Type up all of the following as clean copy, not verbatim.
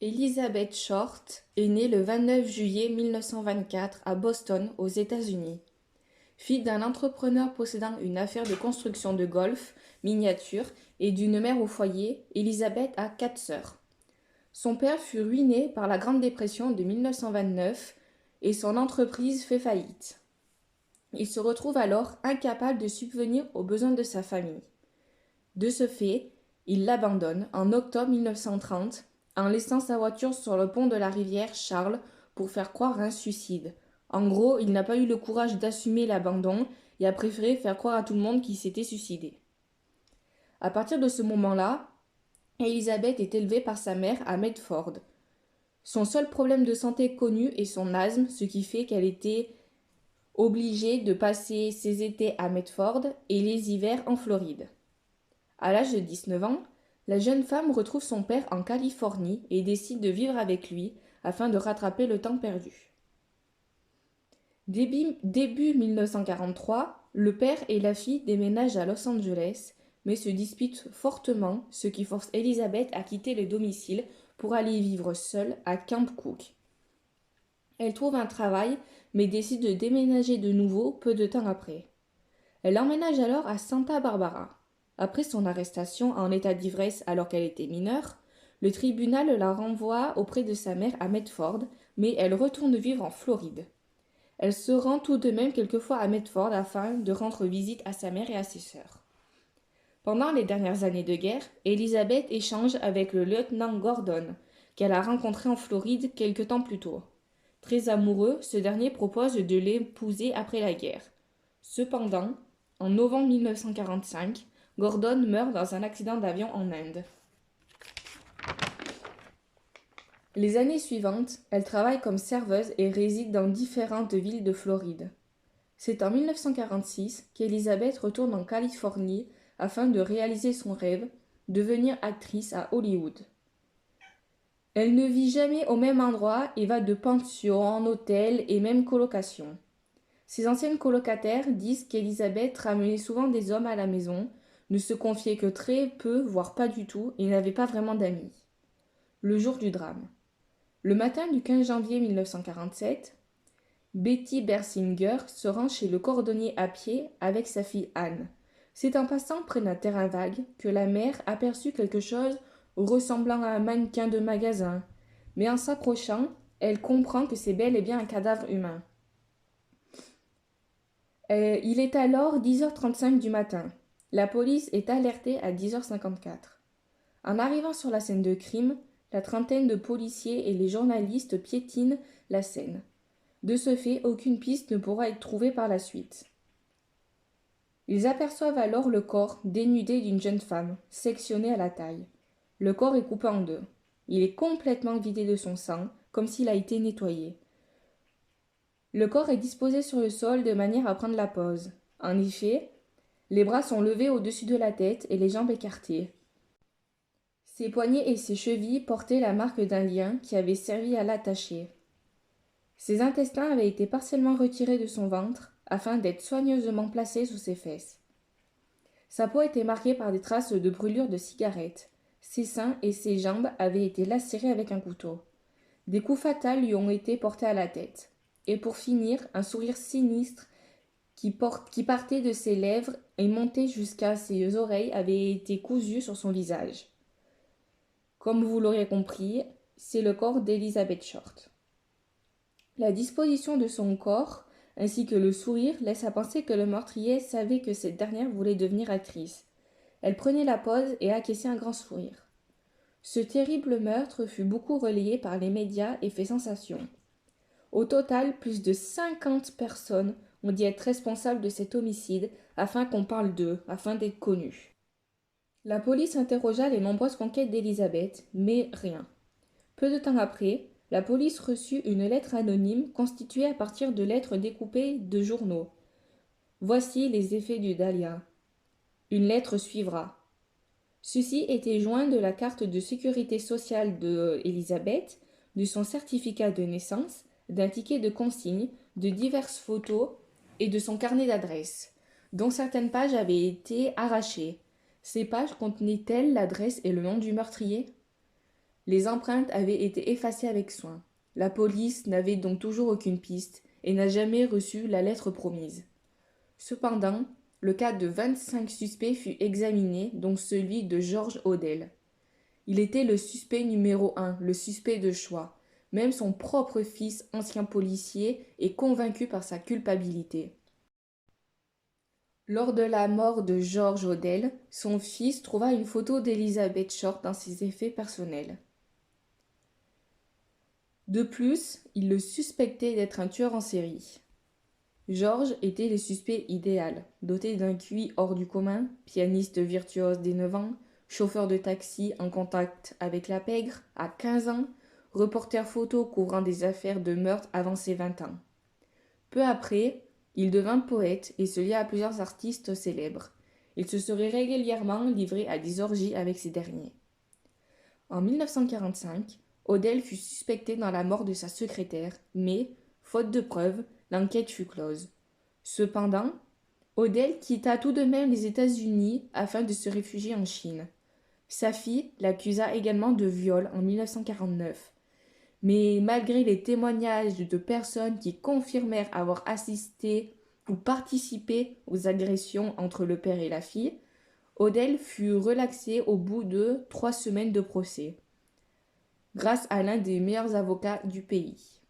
Elizabeth Short est née le 29 juillet 1924 à Boston, aux États-Unis. Fille d'un entrepreneur possédant une affaire de construction de golf miniature et d'une mère au foyer, Elizabeth a 4 sœurs. Son père fut ruiné par la Grande Dépression de 1929 et son entreprise fait faillite. Il se retrouve alors incapable de subvenir aux besoins de sa famille. De ce fait, il l'abandonne en octobre 1930 en laissant sa voiture sur le pont de la rivière Charles pour faire croire à un suicide. En gros, il n'a pas eu le courage d'assumer l'abandon et a préféré faire croire à tout le monde qu'il s'était suicidé. À partir de ce moment-là, Elizabeth est élevée par sa mère à Medford. Son seul problème de santé connu est son asthme, ce qui fait qu'elle était obligée de passer ses étés à Medford et les hivers en Floride. À l'âge de 19 ans, la jeune femme retrouve son père en Californie et décide de vivre avec lui afin de rattraper le temps perdu. Début 1943, le père et la fille déménagent à Los Angeles, mais se disputent fortement, ce qui force Elizabeth à quitter le domicile pour aller vivre seule à Camp Cook. Elle trouve un travail, mais décide de déménager de nouveau peu de temps après. Elle emménage alors à Santa Barbara. Après son arrestation en état d'ivresse alors qu'elle était mineure, le tribunal la renvoie auprès de sa mère à Medford, mais elle retourne vivre en Floride. Elle se rend tout de même quelquefois à Medford afin de rendre visite à sa mère et à ses sœurs. Pendant les dernières années de guerre, Elizabeth échange avec le lieutenant Gordon, qu'elle a rencontré en Floride quelque temps plus tôt. Très amoureux, ce dernier propose de l'épouser après la guerre. Cependant, en novembre 1945, Gordon meurt dans un accident d'avion en Inde. Les années suivantes, elle travaille comme serveuse et réside dans différentes villes de Floride. C'est en 1946 qu'Elizabeth retourne en Californie afin de réaliser son rêve, devenir actrice à Hollywood. Elle ne vit jamais au même endroit et va de pension en hôtel et même colocation. Ses anciennes colocataires disent qu'Elizabeth ramenait souvent des hommes à la maison, ne se confiait que très peu, voire pas du tout, et n'avait pas vraiment d'amis. Le jour du drame. Le matin du 15 janvier 1947, Betty Bersinger se rend chez le cordonnier à pied avec sa fille Anne. C'est en passant près d'un terrain vague que la mère aperçut quelque chose ressemblant à un mannequin de magasin, mais en s'approchant, elle comprend que c'est bel et bien un cadavre humain. Il est alors 10h35 du matin. La police est alertée à 10h54. En arrivant sur la scène de crime, la trentaine de policiers et les journalistes piétinent la scène. De ce fait, aucune piste ne pourra être trouvée par la suite. Ils aperçoivent alors le corps dénudé d'une jeune femme, sectionné à la taille. Le corps est coupé en deux. Il est complètement vidé de son sang, comme s'il a été nettoyé. Le corps est disposé sur le sol de manière à prendre la pose. En effet, les bras sont levés au-dessus de la tête et les jambes écartées. Ses poignets et ses chevilles portaient la marque d'un lien qui avait servi à l'attacher. Ses intestins avaient été partiellement retirés de son ventre afin d'être soigneusement placés sous ses fesses. Sa peau était marquée par des traces de brûlures de cigarettes. Ses seins et ses jambes avaient été lacérés avec un couteau. Des coups fatals lui ont été portés à la tête. Et pour finir, un sourire sinistre qui partait de ses lèvres et montait jusqu'à ses oreilles avait été cousu sur son visage. Comme vous l'aurez compris, c'est le corps d'Elizabeth Short. La disposition de son corps, ainsi que le sourire, laisse à penser que le meurtrier savait que cette dernière voulait devenir actrice. Elle prenait la pose et acquiesçait un grand sourire. Ce terrible meurtre fut beaucoup relayé par les médias et fait sensation. Au total, plus de 50 personnes ont dit être responsables de cet homicide afin qu'on parle d'eux, afin d'être connus. La police interrogea les nombreuses conquêtes d'Elizabeth, mais rien. Peu de temps après, la police reçut une lettre anonyme constituée à partir de lettres découpées de journaux. Voici les effets du dahlia. Une lettre suivra. Ceci était joint de la carte de sécurité sociale de Elizabeth, de son certificat de naissance, d'un ticket de consigne, de diverses photos et de son carnet d'adresses, dont certaines pages avaient été arrachées. Ces pages contenaient-elles l'adresse et le nom du meurtrier ? Les empreintes avaient été effacées avec soin. La police n'avait donc toujours aucune piste et n'a jamais reçu la lettre promise. Cependant, le cas de 25 suspects fut examiné, dont celui de George Odell. Il était le suspect numéro 1, le suspect de choix. Même son propre fils, ancien policier, est convaincu par sa culpabilité. Lors de la mort de George Odell, son fils trouva une photo d'Elizabeth Short dans ses effets personnels. De plus, il le suspectait d'être un tueur en série. George était le suspect idéal, doté d'un QI hors du commun, pianiste virtuose dès 9 ans, chauffeur de taxi en contact avec la pègre à 15 ans, reporter photo couvrant des affaires de meurtre avant ses 20 ans. Peu après, il devint poète et se lia à plusieurs artistes célèbres. Il se serait régulièrement livré à des orgies avec ces derniers. En 1945, Odell fut suspecté dans la mort de sa secrétaire, mais, faute de preuves, l'enquête fut close. Cependant, Odell quitta tout de même les États-Unis afin de se réfugier en Chine. Sa fille l'accusa également de viol en 1949. Mais malgré les témoignages de personnes qui confirmèrent avoir assisté ou participé aux agressions entre le père et la fille, Odell fut relaxé au bout de 3 semaines de procès, grâce à l'un des meilleurs avocats du pays.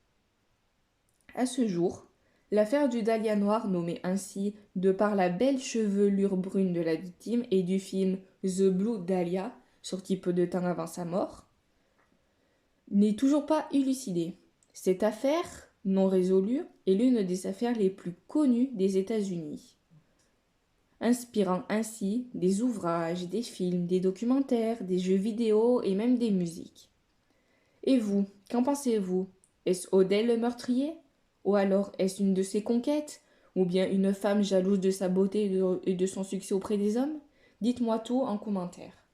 À ce jour, l'affaire du Dahlia noir, nommée ainsi de par la belle chevelure brune de la victime et du film The Blue Dahlia, sorti peu de temps avant sa mort, n'est toujours pas élucidée. Cette affaire, non résolue, est l'une des affaires les plus connues des États-Unis, inspirant ainsi des ouvrages, des films, des documentaires, des jeux vidéo et même des musiques. Et vous, qu'en pensez-vous? Est-ce Odell le meurtrier? Ou alors est-ce une de ses conquêtes? Ou bien une femme jalouse de sa beauté et de son succès auprès des hommes? Dites-moi tout en commentaire.